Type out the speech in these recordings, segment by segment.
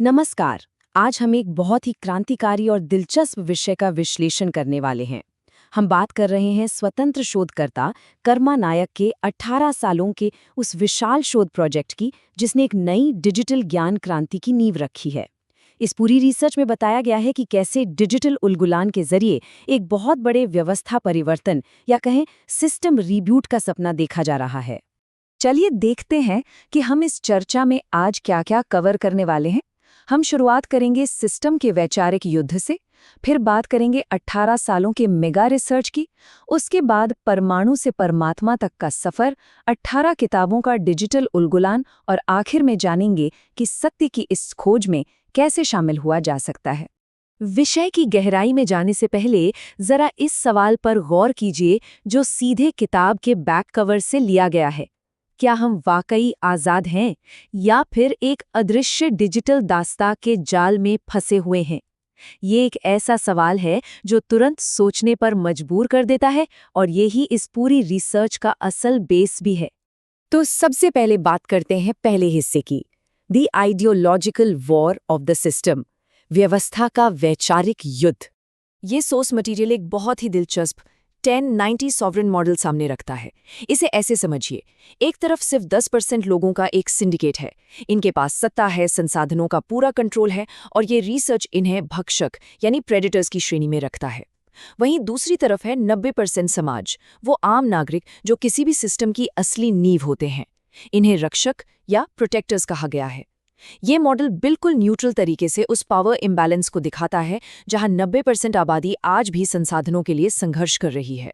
नमस्कार। आज हम एक बहुत ही क्रांतिकारी और दिलचस्प विषय का विश्लेषण करने वाले हैं। हम बात कर रहे हैं स्वतंत्र शोधकर्ता कर्मा नायक के 18 सालों के उस विशाल शोध प्रोजेक्ट की, जिसने एक नई डिजिटल ज्ञान क्रांति की नींव रखी है। इस पूरी रिसर्च में बताया गया है कि कैसे डिजिटल उलगुलान के जरिए एक बहुत बड़े व्यवस्था परिवर्तन या कहें सिस्टम रीबूट का सपना देखा जा रहा है। चलिए देखते हैं कि हम इस चर्चा में आज क्या-क्या कवर करने वाले हैं। हम शुरुआत करेंगे सिस्टम के वैचारिक युद्ध से, फिर बात करेंगे 18 सालों के मेगा रिसर्च की, उसके बाद परमाणु से परमात्मा तक का सफर, 18 किताबों का डिजिटल उलगुलान और आखिर में जानेंगे कि सत्य की इस खोज में कैसे शामिल हुआ जा सकता है। विषय की गहराई में जाने से पहले जरा इस सवाल पर गौर कीजिए जो सीधे किताब के बैक कवर से लिया गया है। क्या हम वाकई आज़ाद हैं या फिर एक अदृश्य डिजिटल दास्तां के जाल में फंसे हुए हैं? ये एक ऐसा सवाल है जो तुरंत सोचने पर मजबूर कर देता है और यही इस पूरी रिसर्च का असल बेस भी है। तो सबसे पहले बात करते हैं पहले हिस्से की, the ideological war of the system, व्यवस्था का वैचारिक युद्ध। ये सोर्स मटेरियल एक बहुत ही दिलचस्प 1090 सॉवरेन मॉडल सामने रखता है। इसे ऐसे समझिए, एक तरफ सिर्फ 10% लोगों का एक सिंडिकेट है, इनके पास सत्ता है, संसाधनों का पूरा कंट्रोल है और ये रिसर्च इन्हें भक्षक यानी प्रेडेटर्स की श्रेणी में रखता है। वहीं दूसरी तरफ है 90% समाज, वो आम नागरिक जो किसी भी सिस्टम की असली नींव होते हैं। इन्हें रक्षक या प्रोटेक्टर्स कहा गया है। ये मॉडल बिल्कुल न्यूट्रल तरीके से उस पावर इम्बैलेंस को दिखाता है जहां 90% आबादी आज भी संसाधनों के लिए संघर्ष कर रही है।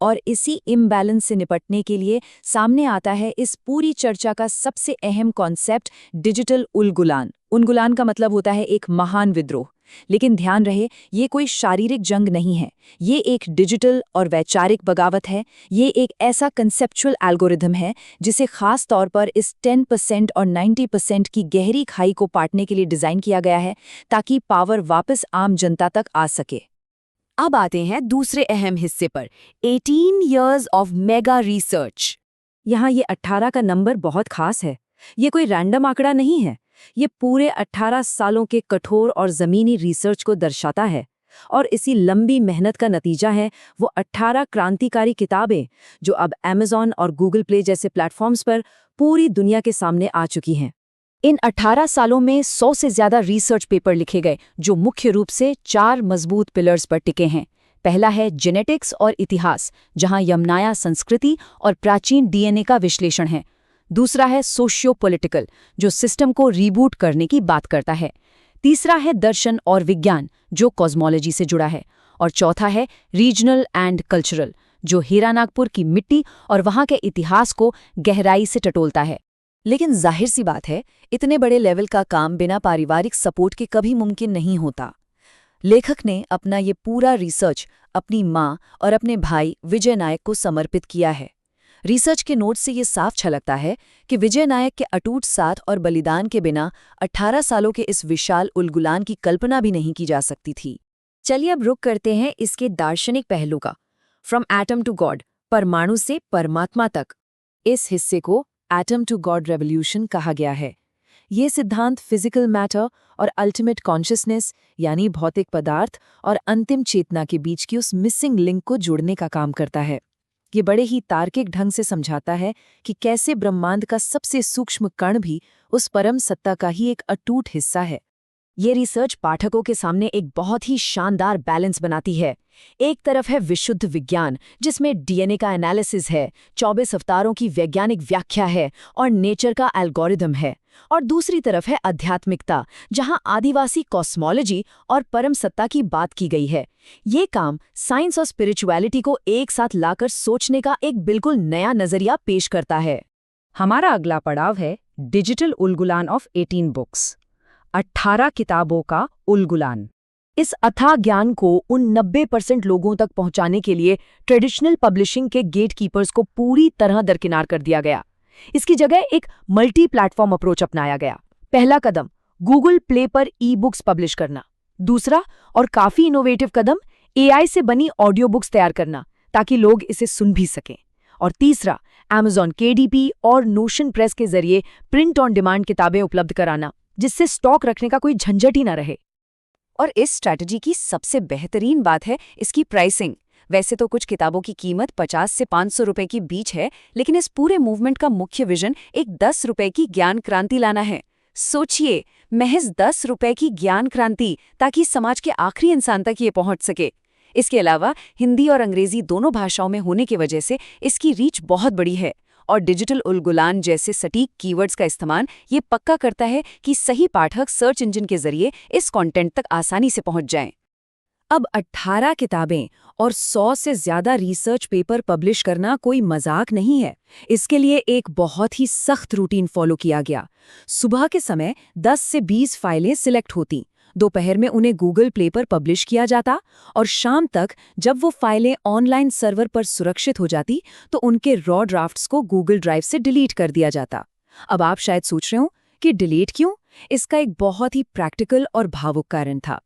और इसी इम्बैलेंस से निपटने के लिए सामने आता है इस पूरी चर्चा का सबसे अहम कॉन्सेप्ट, डिजिटल उलगुलान। उलगुलान का मतलब होता है एक महान विद्रोह। लेकिन ध्यान रहे, ये कोई शारीरिक जंग नहीं है, ये एक डिजिटल और वैचारिक बगावत है। ये एक ऐसा कंसेप्चुअल एल्गोरिथम है जिसे खास तौर पर इस 10% और 90% की गहरी खाई को पाटने के लिए डिज़ाइन किया गया है, ताकि पावर वापस आम जनता तक आ सके। अब आते हैं दूसरे अहम हिस्से पर, 18 years ऑफ मेगा रिसर्च। यहाँ ये 18 का नंबर बहुत खास है। ये कोई रैंडम आंकड़ा नहीं है, ये पूरे 18 सालों के कठोर और ज़मीनी रिसर्च को दर्शाता है। और इसी लंबी मेहनत का नतीजा है वो 18 क्रांतिकारी किताबें जो अब Amazon और Google Play जैसे प्लेटफॉर्म्स पर पूरी दुनिया के सामने आ चुकी हैं। इन 18 सालों में 100 से ज़्यादा रिसर्च पेपर लिखे गए जो मुख्य रूप से 4 मजबूत पिलर्स पर टिके हैं। पहला है जेनेटिक्स और इतिहास, जहां यमनाया संस्कृति और प्राचीन डीएनए का विश्लेषण है। दूसरा है सोशियो पॉलिटिकल, जो सिस्टम को रीबूट करने की बात करता है। तीसरा है दर्शन और विज्ञान, जो कॉस्मोलॉजी से जुड़ा है। और चौथा है रीजनल एंड कल्चरल, जो हीरानागपुर की मिट्टी और वहाँ के इतिहास को गहराई से टटोलता है। लेकिन जाहिर सी बात है, इतने बड़े लेवल का काम बिना पारिवारिक सपोर्ट के कभी मुमकिन नहीं होता। लेखक ने अपना ये पूरा रिसर्च अपनी माँ और अपने भाई विजय नायक को समर्पित किया है। रिसर्च के नोट से ये साफ छलकता है कि विजय नायक के अटूट साथ और बलिदान के बिना 18 सालों के इस विशाल उलगुलान की कल्पना भी नहीं की जा सकती थी। चलिए अब रुक करते हैं इसके दार्शनिक पहलू का, फ्रॉम एटम टू गॉड, परमाणु से परमात्मा तक। इस हिस्से को एटम टू गॉड रेवोल्यूशन कहा गया है। ये सिद्धांत फिजिकल मैटर और अल्टीमेट कॉन्शियसनेस यानी भौतिक पदार्थ और अंतिम चेतना के बीच की उस मिसिंग लिंक को जोड़ने का काम करता है। ये बड़े ही तार्किक ढंग से समझाता है कि कैसे ब्रह्मांड का सबसे सूक्ष्म कण भी उस परम सत्ता का ही एक अटूट हिस्सा है। ये रिसर्च पाठकों के सामने एक बहुत ही शानदार बैलेंस बनाती है। एक तरफ है विशुद्ध विज्ञान, जिसमें डीएनए का एनालिसिस है, 24 अवतारों की वैज्ञानिक व्याख्या है और नेचर का एल्गोरिथम है। और दूसरी तरफ है आध्यात्मिकता, जहां आदिवासी कॉस्मोलॉजी और परम सत्ता की बात की गई है। ये काम साइंस और स्पिरिचुअलिटी को एक साथ लाकर सोचने का एक बिल्कुल नया नजरिया पेश करता है। हमारा अगला पड़ाव है डिजिटल उलगुलान ऑफ 18 बुक्स, 18 किताबों का उलगुलान। इस अथाह ज्ञान को उन 90% लोगों तक पहुंचाने के लिए ट्रेडिशनल पब्लिशिंग के गेटकीपर्स को पूरी तरह दरकिनार कर दिया गया। इसकी जगह एक मल्टी प्लेटफॉर्म अप्रोच अपनाया गया। पहला कदम, गूगल प्ले पर ई बुक्स पब्लिश करना। दूसरा और काफी इनोवेटिव कदम, एआई से बनी ऑडियो बुक्स तैयार करना ताकि लोग इसे सुन भी सकें। और तीसरा, Amazon KDP और नोशन प्रेस के जरिए प्रिंट ऑन डिमांड किताबें उपलब्ध कराना। जिससे स्टॉक रखने का कोई झंझट ही ना रहे। और इस स्ट्रैटेजी की सबसे बेहतरीन बात है इसकी प्राइसिंग। वैसे तो कुछ किताबों की कीमत 50 से 500 रुपए के बीच है, लेकिन इस पूरे मूवमेंट का मुख्य विजन एक 10 रुपए की ज्ञान क्रांति लाना है। सोचिए, महज 10 रुपए की ज्ञान क्रांति, ताकि समाज के आखिरी इंसान तक ये पहुंच सके। इसके अलावा हिंदी और अंग्रेजी दोनों भाषाओं में होने की वजह से इसकी रीच बहुत बड़ी है, और डिजिटल उलगुलान जैसे सटीक कीवर्ड्स का इस्तेमाल ये पक्का करता है कि सही पाठक सर्च इंजन के जरिए इस कंटेंट तक आसानी से पहुंच जाएं। अब 18 किताबें और 100 से ज्यादा रिसर्च पेपर पब्लिश करना कोई मजाक नहीं है। इसके लिए एक बहुत ही सख्त रूटीन फॉलो किया गया। सुबह के समय 10 से 20 फाइलें सिलेक्ट होती, दोपहर में उन्हें गूगल प्ले पर पब्लिश किया जाता, और शाम तक जब वो फाइलें ऑनलाइन सर्वर पर सुरक्षित हो जाती तो उनके रॉ ड्राफ्ट्स को गूगल ड्राइव से डिलीट कर दिया जाता। अब आप शायद सोच रहे हो कि डिलीट क्यों? इसका एक बहुत ही प्रैक्टिकल और भावुक कारण था।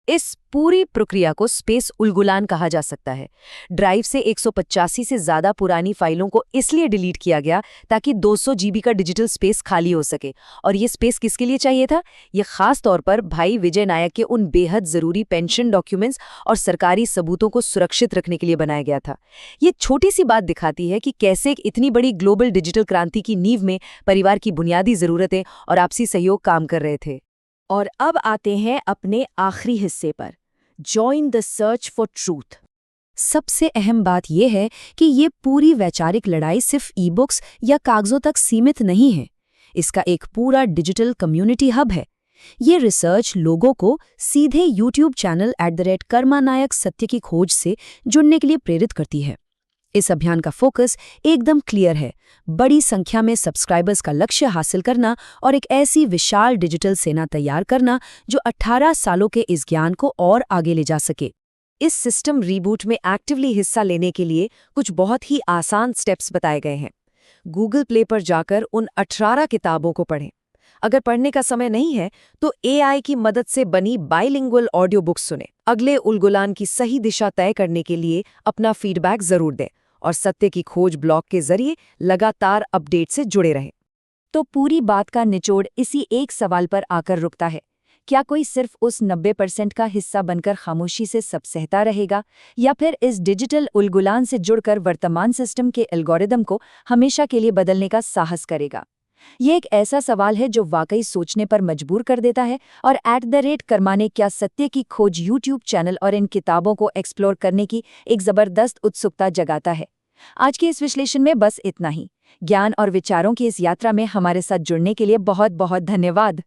इस पूरी प्रक्रिया को स्पेस उलगुलान कहा जा सकता है। ड्राइव से 185 से ज़्यादा पुरानी फाइलों को इसलिए डिलीट किया गया ताकि 200 जीबी का डिजिटल स्पेस खाली हो सके। और ये स्पेस किसके लिए चाहिए था? ये खास तौर पर भाई विजय नायक के उन बेहद ज़रूरी पेंशन डॉक्यूमेंट्स और सरकारी सबूतों को सुरक्षित रखने के लिए बनाया गया था। ये छोटी सी बात दिखाती है कि कैसे एक इतनी बड़ी ग्लोबल डिजिटल क्रांति की नींव में परिवार की बुनियादी ज़रूरतें और आपसी सहयोग काम कर रहे थे। और अब आते हैं अपने आखिरी हिस्से पर, join the search for truth. सबसे अहम बात यह है कि ये पूरी वैचारिक लड़ाई सिर्फ ई बुक्स या कागजों तक सीमित नहीं है। इसका एक पूरा डिजिटल कम्युनिटी हब है। ये रिसर्च लोगों को सीधे यूट्यूब चैनल @कर्मा नायक सत्य की खोज से जुड़ने के लिए प्रेरित करती है। इस अभियान का फोकस एकदम क्लियर है, बड़ी संख्या में सब्सक्राइबर्स का लक्ष्य हासिल करना और एक ऐसी विशाल डिजिटल सेना तैयार करना जो 18 सालों के इस ज्ञान को और आगे ले जा सके। इस सिस्टम रीबूट में एक्टिवली हिस्सा लेने के लिए कुछ बहुत ही आसान स्टेप्स बताए गए हैं। गूगल प्ले पर जाकर उन 18 किताबों को पढ़ें। अगर पढ़ने का समय नहीं है तो एआई की मदद से बनी बाइलिंगुअल ऑडियो बुक्स सुने। अगले उलगुलान की सही दिशा तय करने के लिए अपना फीडबैक जरूर दें और सत्य की खोज ब्लॉग के जरिए लगातार अपडेट से जुड़े रहें। तो पूरी बात का निचोड़ इसी एक सवाल पर आकर रुकता है, क्या कोई सिर्फ उस 90% का हिस्सा बनकर खामोशी से सब सहता रहेगा, या फिर इस डिजिटल उलगुलान से जुड़कर वर्तमान सिस्टम के एल्गोरिदम को हमेशा के लिए बदलने का साहस करेगा? ये एक ऐसा सवाल है जो वाकई सोचने पर मजबूर कर देता है, और @कर्मा ने क्या सत्य की खोज यूट्यूब चैनल और इन किताबों को एक्सप्लोर करने की एक जबरदस्त उत्सुकता जगाता है। आज के इस विश्लेषण में बस इतना ही। ज्ञान और विचारों की इस यात्रा में हमारे साथ जुड़ने के लिए बहुत बहुत धन्यवाद।